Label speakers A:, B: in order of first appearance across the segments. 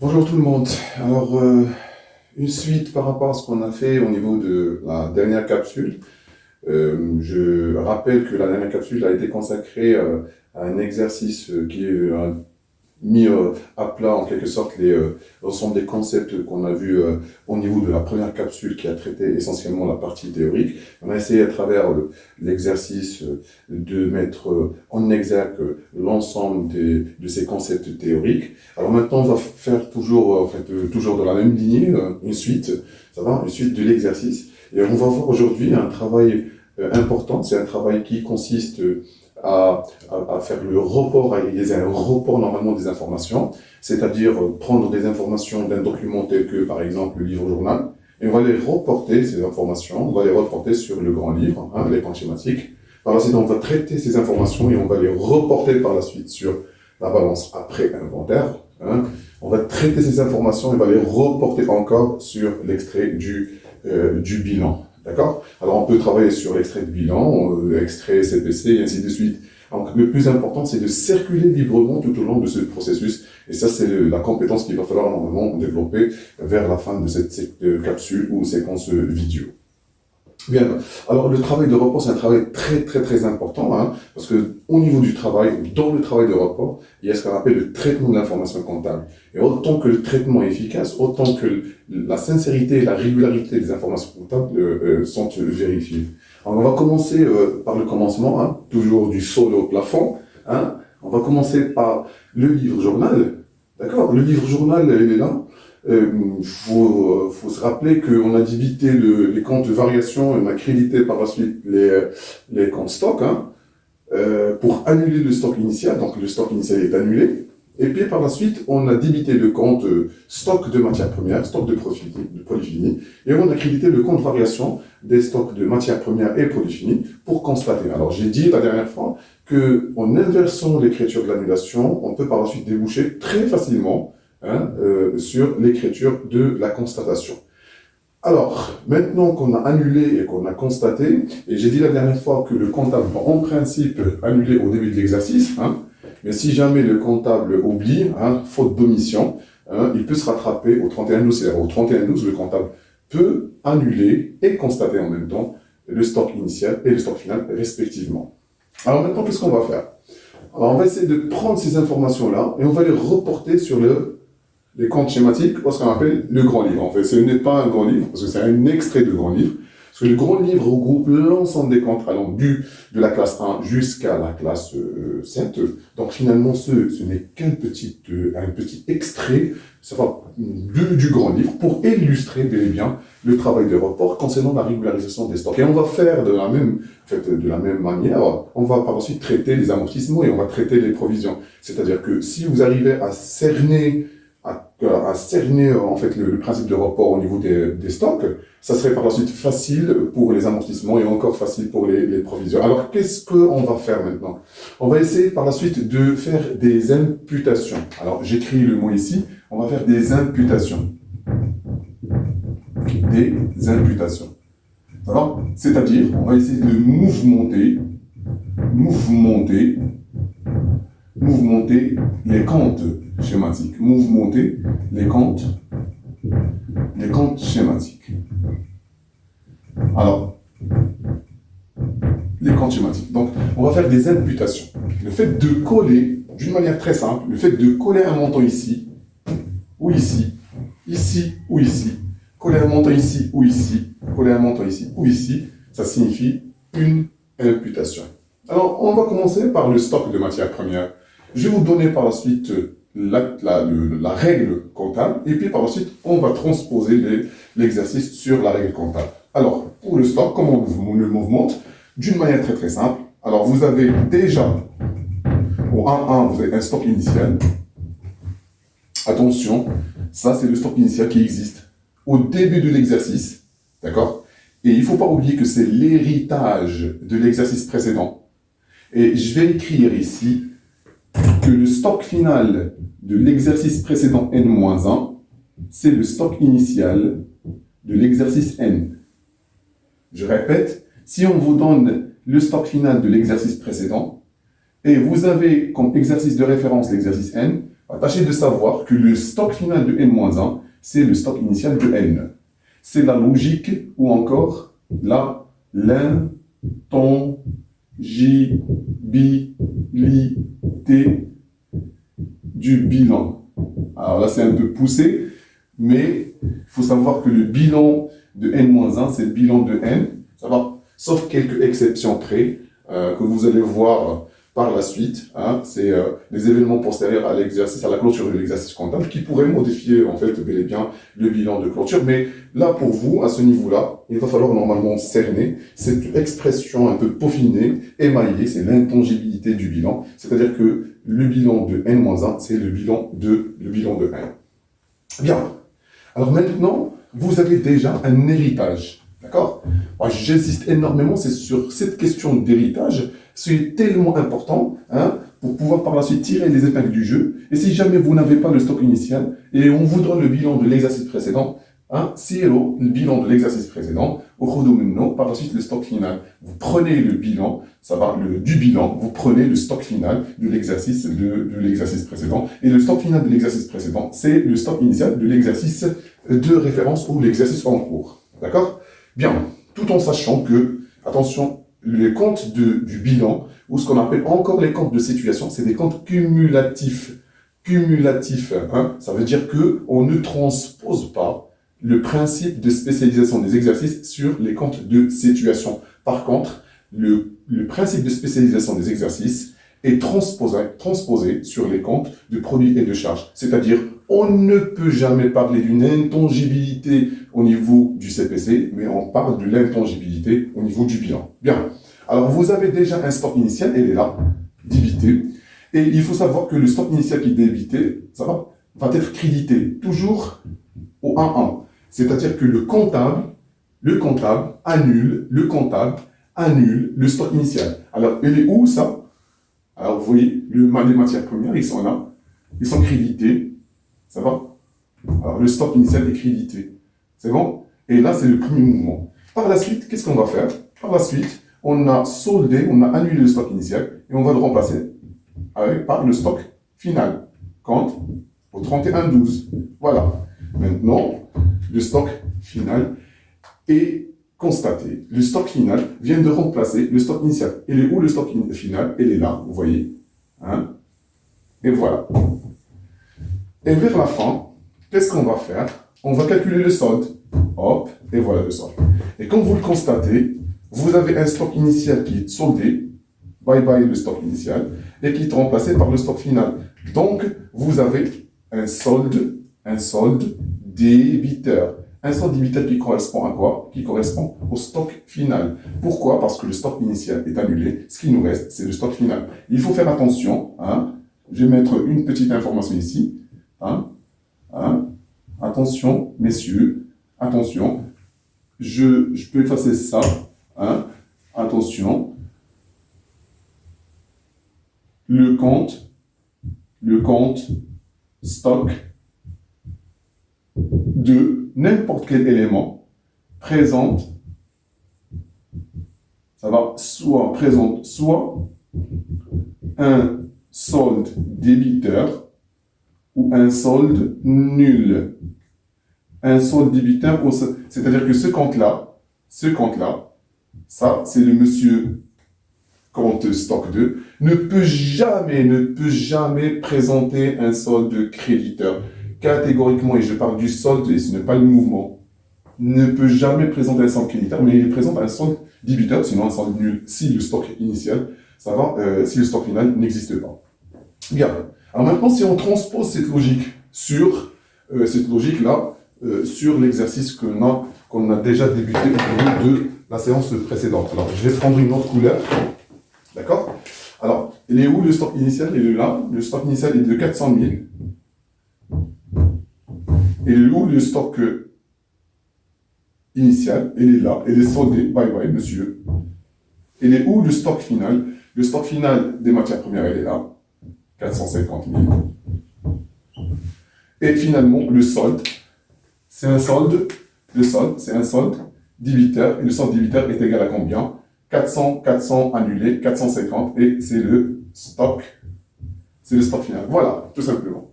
A: Bonjour tout le monde. Alors, une suite par rapport à ce qu'on a fait au niveau de la dernière capsule. Je rappelle que la dernière capsule a été consacrée à un exercice qui a mis à plat en quelque sorte l'ensemble des concepts qu'on a vus au niveau de la première capsule qui a traité essentiellement la partie théorique. On a essayé à travers l'exercice de mettre en exergue l'ensemble de ces concepts théoriques. Alors maintenant, on va faire toujours, toujours dans la même lignée, une suite, ça va, une suite de l'exercice. Et on va voir aujourd'hui un travail important, c'est un travail qui consiste à faire le report, à réaliser un report normalement des informations, c'est-à-dire prendre des informations d'un document tel que par exemple le livre-journal, et on va les reporter, ces informations, on va les reporter sur le grand livre, les plans schématiques. Par la suite, on va traiter ces informations et on va les reporter par la suite sur la balance après inventaire. On va traiter ces informations et on va les reporter encore sur l'extrait du bilan. D'accord? Alors, on peut travailler sur l'extrait de bilan, extrait CPC, et ainsi de suite. Donc, le plus important, c'est de circuler librement tout au long de ce processus. Et ça, c'est la compétence qu'il va falloir normalement développer vers la fin de cette capsule ou séquence vidéo. Bien. Alors, le travail de report, c'est un travail très important, parce que au niveau du travail, dans le travail de report, il y a ce qu'on appelle le traitement de l'information comptable. Et autant que le traitement est efficace, autant que la sincérité et la régularité des informations comptables sont vérifiées. Alors, on va commencer par le commencement, toujours du sol au plafond. On va commencer par le livre-journal. D'accord? Le livre-journal, il est là. Faut se rappeler qu'on a débité les comptes de variation et on a crédité par la suite les comptes stock pour annuler le stock initial. Donc le stock initial est annulé. Et puis par la suite, on a débité le compte stock de matières premières, stock de polyphénie, et on a crédité le compte variation des stocks de matières premières et polyphénie pour constater. Alors j'ai dit la dernière fois qu'en inversant l'écriture de l'annulation, on peut par la suite déboucher très facilement sur l'écriture de la constatation. Alors, maintenant qu'on a annulé et qu'on a constaté, et j'ai dit la dernière fois que le comptable va en principe annuler au début de l'exercice, mais si jamais le comptable oublie, faute d'omission, il peut se rattraper au 31-12, c'est-à-dire au 31-12, le comptable peut annuler et constater en même temps le stock initial et le stock final respectivement. Alors maintenant, qu'est-ce qu'on va faire? Alors on va essayer de prendre ces informations-là et on va les reporter sur les comptes schématiques, ce qu'on appelle le grand livre. En fait, ce n'est pas un grand livre, parce que c'est un extrait de grand livre. Parce que le grand livre regroupe l'ensemble des comptes allant de la classe 1 jusqu'à la classe 7. Donc finalement, ce n'est qu'un petit extrait du grand livre pour illustrer bel et bien le travail de report concernant la régularisation des stocks. Et on va faire de la même manière, on va par la suite traiter les amortissements et on va traiter les provisions. C'est-à-dire que si vous arrivez à cerner en fait le principe de report au niveau des stocks, ça serait par la suite facile pour les amortissements et encore facile pour les provisions. Alors qu'est-ce qu'on va faire maintenant? On va essayer par la suite de faire des imputations. Alors j'écris le mot ici, on va faire des imputations. Des imputations. Alors, c'est-à-dire, on va essayer de mouvementer les comptes schématiques. Mouvementer les comptes schématiques. Alors, les comptes schématiques. Donc, on va faire des imputations. Le fait de coller, d'une manière très simple, le fait de coller un montant ici, ou ici, ici ou ici, coller un montant ici ou ici, coller un montant ici ou ici, ça signifie une imputation. Alors, on va commencer par le stock de matières premières. Je vais vous donner par la suite la règle comptable, et puis par la suite, on va transposer l'exercice sur la règle comptable. Alors, pour le stock, comment on le mouvemente? D'une manière très simple. Alors, vous avez déjà, au 1-1, vous avez un stock initial. Attention, ça c'est le stock initial qui existe au début de l'exercice, d'accord? Et il ne faut pas oublier que c'est l'héritage de l'exercice précédent. Et je vais écrire ici que le stock final de l'exercice précédent N-1, c'est le stock initial de l'exercice N. Je répète, si on vous donne le stock final de l'exercice précédent, et vous avez comme exercice de référence l'exercice N, tâchez de savoir que le stock final de N-1, c'est le stock initial de N. C'est la logique ou encore l'intangibilité du bilan. Alors là, c'est un peu poussé, mais il faut savoir que le bilan de N-1, c'est le bilan de N, ça va, sauf quelques exceptions près, que vous allez voir par la suite. Hein, c'est les événements postérieurs à l'exercice, à la clôture de l'exercice comptable, qui pourraient modifier, en fait, bel et bien, le bilan de clôture. Mais là, pour vous, à ce niveau-là, il va falloir normalement cerner cette expression un peu peaufinée, émaillée, c'est l'intangibilité du bilan. C'est-à-dire que le bilan de N-1, c'est le bilan de N. Bien. Alors maintenant, vous avez déjà un héritage. D'accord? J'insiste énormément sur cette question d'héritage. C'est tellement important, hein, pour pouvoir par la suite tirer les épingles du jeu. Et si jamais vous n'avez pas le stock initial et on vous donne le bilan de l'exercice précédent, hein, c'est le bilan de l'exercice précédent, par la suite le stock final. Vous prenez le bilan, ça va du bilan, vous prenez le stock final de l'exercice de l'exercice précédent. Et le stock final de l'exercice précédent, c'est le stock initial de l'exercice de référence ou l'exercice en cours. D'accord? Bien, tout en sachant que, attention, les comptes du bilan, ou ce qu'on appelle encore les comptes de situation, c'est des comptes cumulatifs. Cumulatifs, hein, ça veut dire qu'on ne transpose pas le principe de spécialisation des exercices sur les comptes de situation. Par contre, le principe de spécialisation des exercices est transposé sur les comptes de produits et de charges. C'est-à-dire, on ne peut jamais parler d'une intangibilité au niveau du CPC, mais on parle de l'intangibilité au niveau du bilan. Bien. Alors, vous avez déjà un stock initial, elle est là, débité. Et il faut savoir que le stock initial qui est débité, ça va être crédité toujours au 1-1. C'est-à-dire que le comptable annule le stock initial. Alors, elle est où ça? Alors, vous voyez, les matières premières, ils sont là, ils sont crédités, ça va? Alors, le stock initial est crédité, c'est bon? Et là, c'est le premier mouvement. Par la suite, qu'est-ce qu'on va faire? Par la suite, on a soldé, on a annulé le stock initial, et on va le remplacer par le stock final, quand? Au 31-12. Voilà. Maintenant, le stock final est constaté. Le stock final vient de remplacer le stock initial. Il est où le stock final? Il est là, vous voyez. Hein? Et voilà. Et vers la fin, qu'est-ce qu'on va faire? On va calculer le solde. Hop, et voilà le solde. Et comme vous le constatez, vous avez un stock initial qui est soldé, bye bye le stock initial, et qui est remplacé par le stock final. Donc, vous avez un solde débiteur. Un solde débiteur qui correspond à quoi? Qui correspond au stock final. Pourquoi? Parce que le stock initial est annulé. Ce qui nous reste, c'est le stock final. Il faut faire attention. Hein. Je vais mettre une petite information ici. Hein. Hein. Attention, messieurs. Attention. Je peux effacer ça. Hein. Attention. Le compte stock de n'importe quel élément présente soit un solde débiteur ou un solde nul. Un solde débiteur, c'est-à-dire que ce compte-là, ça, c'est le monsieur compte stock 2, ne peut jamais présenter un solde créditeur. Catégoriquement, et je parle du solde, et ce n'est pas le mouvement, ne peut jamais présenter un solde créditeur, mais il présente un solde débiteur, sinon un solde nul, si le stock initial, si le stock final n'existe pas. Bien. Alors maintenant, si on transpose cette logique sur sur l'exercice qu'on a déjà débuté au niveau de la séance précédente. Alors, je vais prendre une autre couleur. D'accord? Alors, il est où le stock initial? Il est là. Le stock initial est de 400 000. Et où le stock initial? Il est là. Il est soldé. Bye bye, monsieur. Il est où le stock final? Le stock final des matières premières, il est là. 450 000. Et finalement, le solde, c'est un solde. Le solde, c'est un solde débiteur. Et le solde débiteur est égal à combien? 400 annulé, 450. Et c'est le stock, c'est le stock final. Voilà, tout simplement.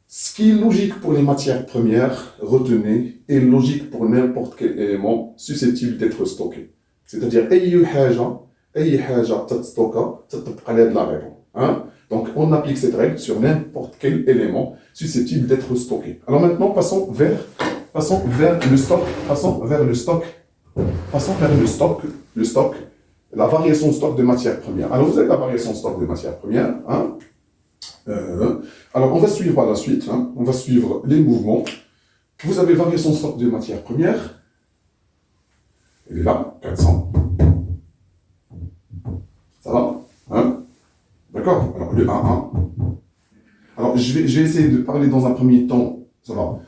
A: Ce qui est logique pour les matières premières, retenez, est logique pour n'importe quel élément susceptible d'être stocké. C'est-à-dire, أي حاجة تتستوكا تطبق عليها de la règle. Hein? Donc, on applique cette règle sur n'importe quel élément susceptible d'être stocké. Alors maintenant, passons vers le stock. Le stock, la variation de stock de matières premières. Alors, vous avez la variation de stock de matières premières. Hein? Alors, on va suivre par la suite. Hein? On va suivre les mouvements. Vous avez variation de stock de matières premières. Elle est là, 400. Ça va? Hein? D'accord? Alors, le 1-1. Alors, je vais essayer de parler dans un premier temps, ça va,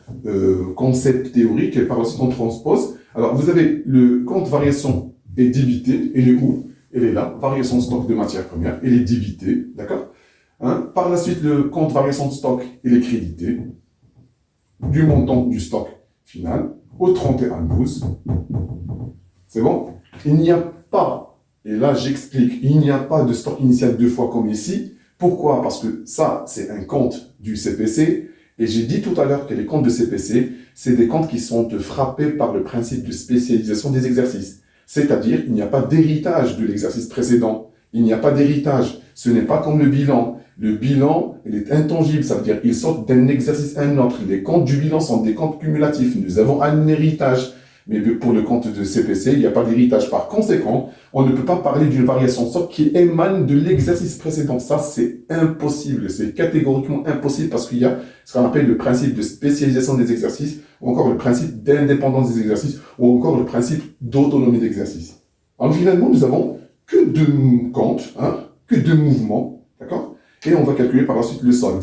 A: concept théorique, et par la suite on transpose. Alors, vous avez le compte variation est débité, elle est où? Elle est là, variation de stock de matières premières, elle est débitée, d'accord? Hein? Par la suite, le compte variation de stock, il est crédité, du montant du stock final, au 31-12. C'est bon? Il n'y a pas, et là j'explique, il n'y a pas de stock initial deux fois comme ici. Pourquoi? Parce que ça, c'est un compte du CPC, et j'ai dit tout à l'heure que les comptes de CPC, c'est des comptes qui sont frappés par le principe de spécialisation des exercices. C'est-à-dire, il n'y a pas d'héritage de l'exercice précédent. Il n'y a pas d'héritage. Ce n'est pas comme le bilan. Le bilan, il est intangible, ça veut dire qu'il sort d'un exercice à un autre. Les comptes du bilan sont des comptes cumulatifs. Nous avons un héritage. Mais pour le compte de CPC, il n'y a pas d'héritage. Par conséquent, on ne peut pas parler d'une variation de stock qui émane de l'exercice précédent. Ça, c'est impossible. C'est catégoriquement impossible parce qu'il y a ce qu'on appelle le principe de spécialisation des exercices, ou encore le principe d'indépendance des exercices, ou encore le principe d'autonomie d'exercice. Alors finalement, nous avons que deux comptes, hein, que deux mouvements, d'accord? Et on va calculer par la suite le solde.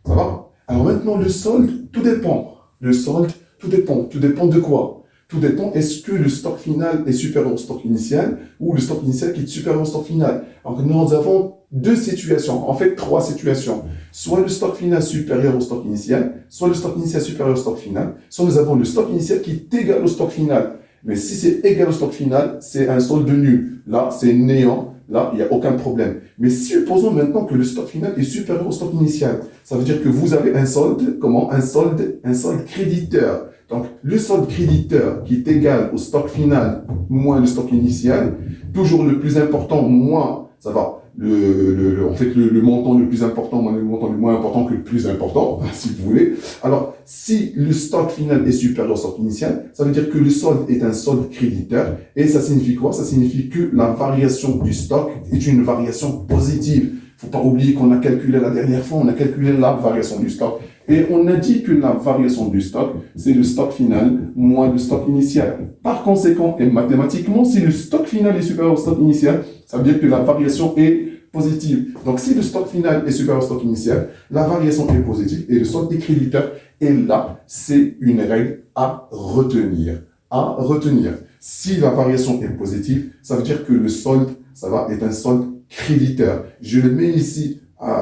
A: Ça va? Alors maintenant, le solde, tout dépend. Le solde, tout dépend. Tout dépend de quoi? Tout dépend, est-ce que le stock final est supérieur au stock initial ou le stock initial qui est supérieur au stock final. Alors nous avons deux situations, en fait trois situations. Soit le stock final supérieur au stock initial, soit le stock initial supérieur au stock final, soit nous avons le stock initial qui est égal au stock final. Mais si c'est égal au stock final, c'est un solde nul. Là, c'est néant. Là, il n'y a aucun problème. Mais supposons maintenant que le stock final est supérieur au stock initial. Ça veut dire que vous avez un solde, comment? Un solde créditeur. Donc, le solde créditeur qui est égal au stock final moins le stock initial, toujours le plus important moins, ça va, le montant le plus important moins le montant le moins important que le plus important, si vous voulez. Alors, si le stock final est supérieur au stock initial, ça veut dire que le solde est un solde créditeur. Et ça signifie quoi? Ça signifie que la variation du stock est une variation positive. Faut pas oublier qu'on a calculé la dernière fois, on a calculé la variation du stock. Et on a dit que la variation du stock, c'est le stock final moins le stock initial. Par conséquent, et mathématiquement, si le stock final est supérieur au stock initial, ça veut dire que la variation est positive. Donc, si le stock final est supérieur au stock initial, la variation est positive et le solde est créditeur. Et là, c'est une règle à retenir. À retenir. Si la variation est positive, ça veut dire que le solde, ça va, est un solde créditeur. Je le mets ici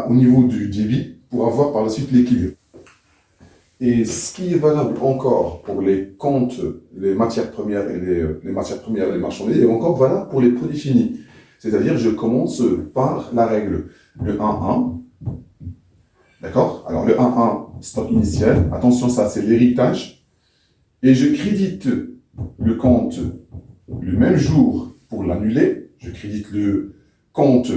A: au niveau du débit pour avoir par la suite l'équilibre. Et ce qui est valable encore pour les comptes, les matières premières et les matières premières et les marchandises est encore valable pour les produits finis. C'est-à-dire, je commence par la règle. Le 1-1. D'accord? Alors, le 1-1, stock initial. Attention, ça, c'est l'héritage. Et je crédite le compte le même jour pour l'annuler. Je crédite le compte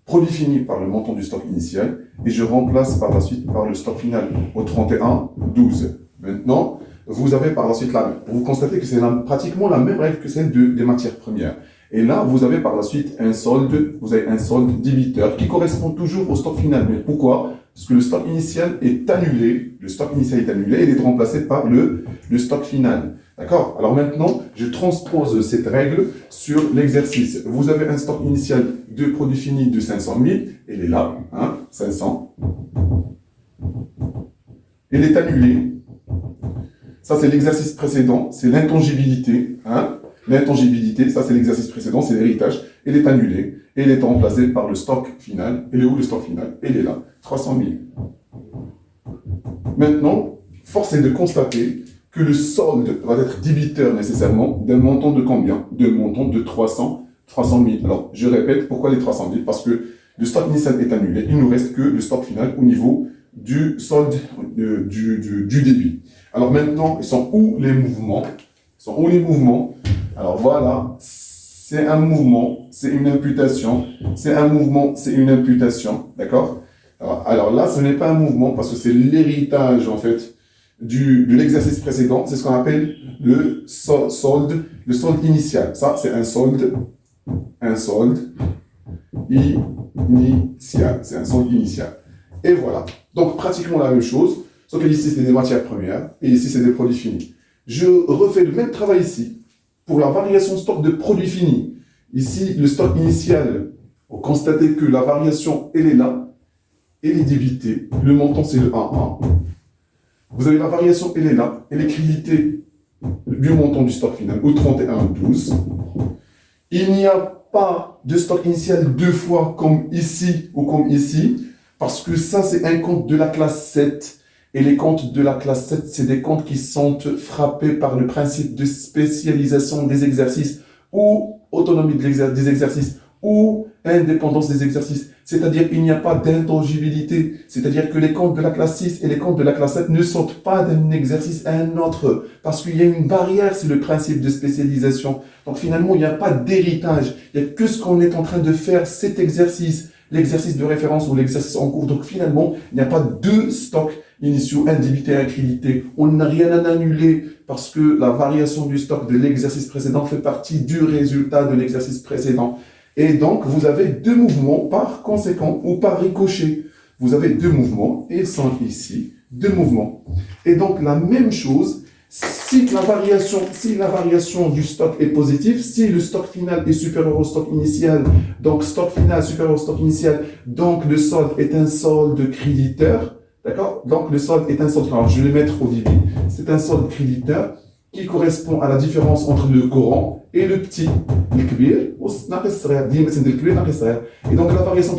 A: produit fini par le montant du stock initial et je remplace par la suite par le stock final au 31-12. Maintenant, vous avez par la suite vous constatez que c'est pratiquement la même règle que celle des matières premières. Et là, vous avez par la suite un solde, vous avez un solde débiteur qui correspond toujours au stock final. Mais pourquoi? Parce que le stock initial est annulé, et il est remplacé par le stock final. D'accord? Alors maintenant, je transpose cette règle sur l'exercice. Vous avez un stock initial de produit fini de 500 000, elle est là, hein, 500. Elle est annulée. Ça, c'est l'exercice précédent, c'est l'intangibilité, hein. L'intangibilité, ça c'est l'exercice précédent, c'est l'héritage. Elle est annulée et elle est remplacée par le stock final. Elle est où le stock final? Elle est là, 300 000. Maintenant, force est de constater que le solde va être débiteur nécessairement d'un montant de combien? D'un montant de 300 000. Alors, je répète, pourquoi les 300 000? Parce que Le stock initial est annulé. Il ne nous reste que le stock final au niveau du solde du débit. Alors maintenant, ils sont où les mouvements? Ils sont où les mouvements? Alors voilà, c'est un mouvement, c'est une imputation. C'est un mouvement, c'est une imputation. D'accord? Alors là, ce n'est pas un mouvement parce que c'est l'héritage, en fait, de l'exercice précédent. C'est ce qu'on appelle le solde initial. Ça, c'est un solde initial. C'est un solde initial. Et voilà. Donc, pratiquement la même chose, sauf que ici, c'est des matières premières et ici, c'est des produits finis. Je refais le même travail ici pour la variation stock de produits finis. Ici, le stock initial, vous constatez que la variation, elle est là, elle est débitée. Le montant, c'est le 1,1. Vous avez la variation, elle est là, elle est créditée du montant du stock final au 31,12. Il n'y a pas de stock initial deux fois comme ici ou comme ici, parce que ça, c'est un compte de la classe 7. Et les comptes de la classe 7, c'est des comptes qui sont frappés par le principe de spécialisation des exercices ou autonomie des exercices ou indépendance des exercices. C'est-à-dire qu'il n'y a pas d'intangibilité. C'est-à-dire que les comptes de la classe 6 et les comptes de la classe 7 ne sautent pas d'un exercice à un autre. Parce qu'il y a une barrière, c'est le principe de spécialisation. Donc finalement, il n'y a pas d'héritage. Il n'y a que ce qu'on est en train de faire, cet exercice, l'exercice de référence ou l'exercice en cours. Donc finalement, il n'y a pas deux stocks initiaux, un débité et un crédité. On n'a rien à annuler parce que la variation du stock de l'exercice précédent fait partie du résultat de l'exercice précédent. Et donc, vous avez deux mouvements par conséquent ou par ricochet. Vous avez deux mouvements et sont ici deux mouvements. Et donc, la même chose, si la variation du stock est positive, si le stock final est supérieur au stock initial, donc stock final supérieur au stock initial, donc le solde est un solde créditeur, d'accord? Donc, le solde est un solde, alors je vais le mettre au débit, c'est un solde créditeur qui correspond à la différence entre le grand et le petit, le kbir, et donc la variation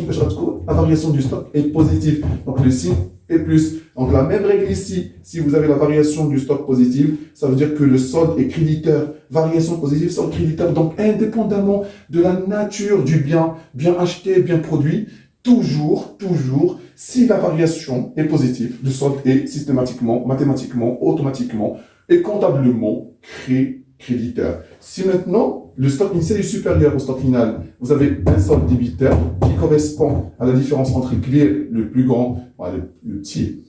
A: du stock est positive, donc le signe est plus. Donc la même règle ici, si vous avez la variation du stock positive, ça veut dire que le solde est créditeur, variation positive, solde créditeur, donc indépendamment de la nature du bien acheté, bien produit, toujours, si la variation est positive, le solde est systématiquement, mathématiquement, automatiquement et comptablement créditeur. Si maintenant, le stock initial est supérieur au stock final, vous avez un solde débiteur qui correspond à la différence entre le plus grand et le petit,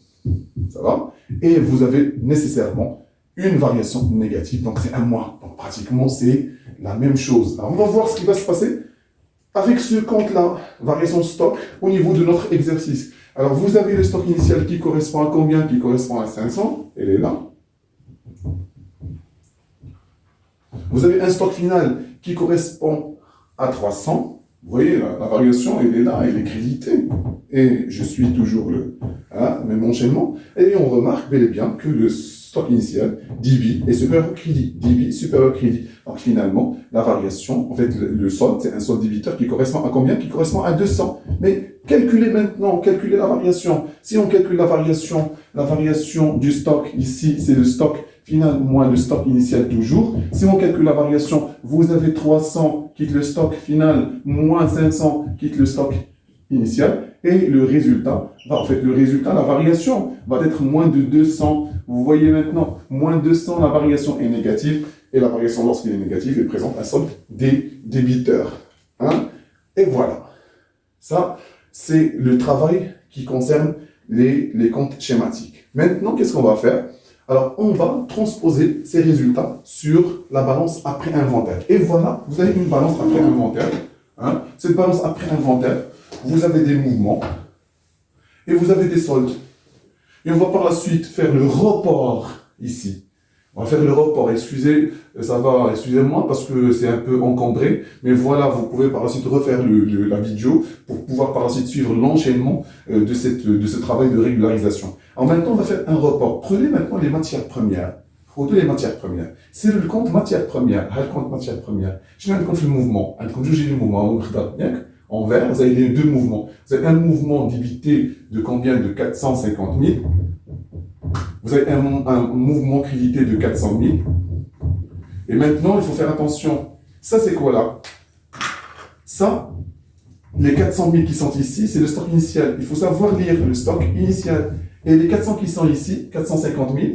A: ça va? Et vous avez nécessairement une variation négative, donc c'est un moins. Donc pratiquement, c'est la même chose. Alors on va voir ce qui va se passer avec ce compte-là, variation stock, au niveau de notre exercice. Alors vous avez le stock initial qui correspond à combien? Qui correspond à 500, elle est là. Vous avez un stock final qui correspond à 300. Vous voyez, la variation, elle est là, elle est créditée. Et je suis toujours le même enchaînement. Et on remarque bel et bien que le stock initial, débit, est supérieur au crédit. Débit supérieur au crédit. Donc finalement, la variation, en fait, le solde, c'est un solde débiteur qui correspond à combien? Qui correspond à 200. Mais calculez maintenant, calculez la variation. Si on calcule la variation du stock, ici, c'est le stock final moins le stock initial toujours. Si on calcule la variation, vous avez 300 quitte le stock final moins 500 quitte le stock initial. Et le résultat, la variation va être moins de 200. Vous voyez maintenant, moins 200, la variation est négative. Et la variation, lorsqu'elle est négative, elle présente un solde débiteur. Et voilà. Ça, c'est le travail qui concerne les comptes schématiques. Maintenant, qu'est-ce qu'on va faire? Alors, on va transposer ces résultats sur la balance après inventaire. Et voilà, vous avez une balance après inventaire. Cette balance après inventaire, vous avez des mouvements et vous avez des soldes. Et on va par la suite faire le report ici. On va faire le report. Excusez-moi parce que c'est un peu encombré. Mais voilà, vous pouvez par la suite refaire la vidéo pour pouvoir par la suite suivre l'enchaînement de ce travail de régularisation. En même temps, on va faire un report. Prenez maintenant les matières premières. Prenez les matières premières. C'est le compte matières premières. Le compte matières premières. Je vais compte le mouvement. Compte le mouvement. En vert, vous avez les deux mouvements. Vous avez un mouvement débité de combien? De 450 000. Vous avez un mouvement crédité de 400 000. Et maintenant, il faut faire attention. Ça, c'est quoi là? Ça, Les 400 000 qui sont ici, c'est le stock initial. Il faut savoir lire le stock initial. Et les 400 qui sont ici, 450 000,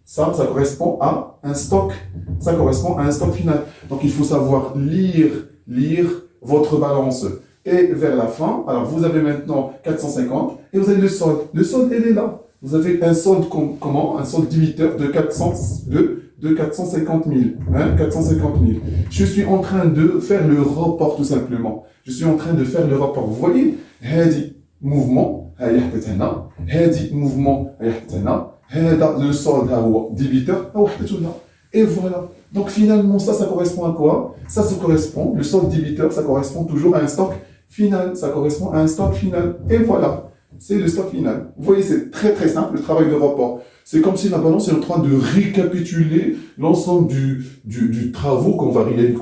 A: ça correspond à un stock. Ça correspond à un stock final. Donc, il faut savoir lire votre balance. Et vers la fin, alors vous avez maintenant 450 et vous avez le solde. Le solde, il est là. Vous avez un solde comment? Un solde débiteur de 450 000. Hein, 450 000. Je suis en train de faire le report tout simplement. Je suis en train de faire le report. Vous voyez, هذه mouvement, هيحدث هنا. هذه mouvement, هيحدث هنا. هذا le solde هو débiteur, هيحدث هنا. Et voilà. Donc finalement, ça correspond à quoi? Ça correspond, le solde débiteur, ça correspond toujours à un stock final. Ça correspond à un stock final. Et voilà. C'est le stock final. Vous voyez, c'est très très simple, le travail de report. C'est comme si la balance est en train de récapituler l'ensemble du travaux qu'on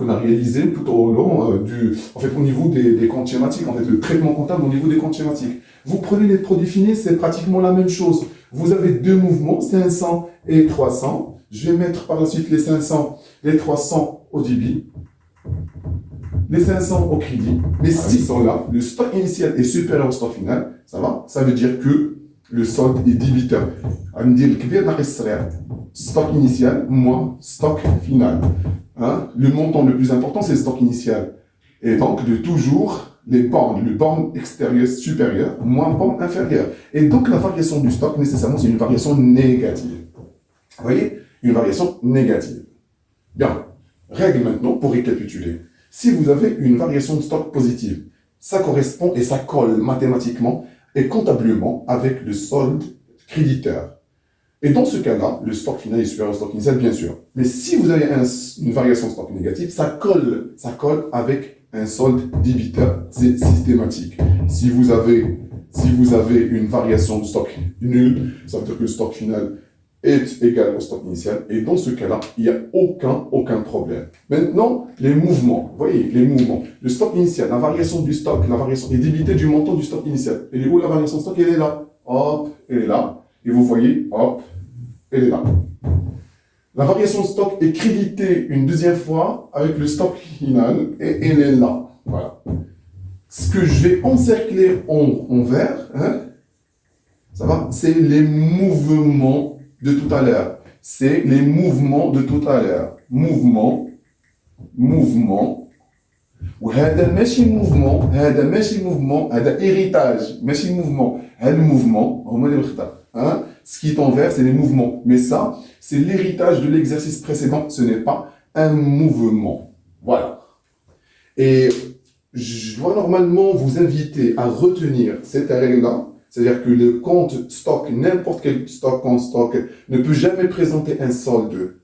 A: a réalisé tout au long au niveau des comptes schématiques, en fait, le traitement comptable au niveau des comptes schématiques. Vous prenez les produits finis, c'est pratiquement la même chose. Vous avez deux mouvements, 500 et 300. Je vais mettre par la suite les 500, les 300 au débit. Les 500 au crédit, les 600 là, le stock initial est supérieur au stock final, ça va? Ça veut dire que le solde est débiteur. Stock initial moins stock final. Hein? Le montant le plus important, c'est le stock initial. Et donc, de toujours les bornes, le borne extérieure supérieure moins borne inférieure. Et donc, la variation du stock, nécessairement, c'est une variation négative. Vous voyez? Une variation négative. Bien. Règle maintenant pour récapituler. Si vous avez une variation de stock positive, ça correspond et ça colle mathématiquement et comptablement avec le solde créditeur. Et dans ce cas-là, le stock final est supérieur au stock initial, bien sûr. Mais si vous avez une variation de stock négative, ça colle avec un solde débiteur. C'est systématique. Si vous avez une variation de stock nulle, ça veut dire que le stock final est égal au stock initial, et dans ce cas-là, il n'y a aucun problème. Maintenant, les mouvements, vous voyez, les mouvements, le stock initial, la variation du stock, la variation est débitée du montant du stock initial. Elle est où la variation de stock? Elle est là, hop, elle est là, et vous voyez, hop, elle est là. La variation de stock est créditée une deuxième fois avec le stock final, et elle est là, voilà. Ce que je vais encercler en vert, hein, ça va, c'est les mouvements de tout à l'heure. C'est les mouvements de tout à l'heure. Mouvement. وهذا ماشي mouvement, هذا ماشي mouvement, هذا héritage, ماشي mouvement. هذا mouvement, هما اللي بالخطأ. Hein? Ce qui est en vert, c'est les mouvements. Mais ça, c'est l'héritage de l'exercice précédent. Ce n'est pas un mouvement. Voilà. Et je dois normalement vous inviter à retenir cette règle-là. C'est-à-dire que le compte stock, n'importe quel compte stock, ne peut jamais présenter un solde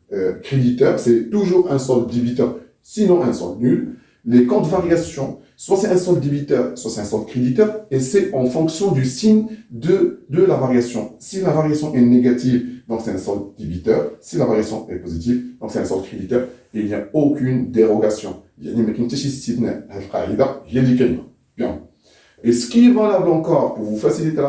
A: créditeur. C'est toujours un solde débiteur, sinon un solde nul. Les comptes variations, soit c'est un solde débiteur, soit c'est un solde créditeur, et c'est en fonction du signe de la variation. Si la variation est négative, donc c'est un solde débiteur. Si la variation est positive, donc c'est un solde créditeur. Et il n'y a aucune dérogation. Bien. Et ce qui est valable encore pour vous faciliter la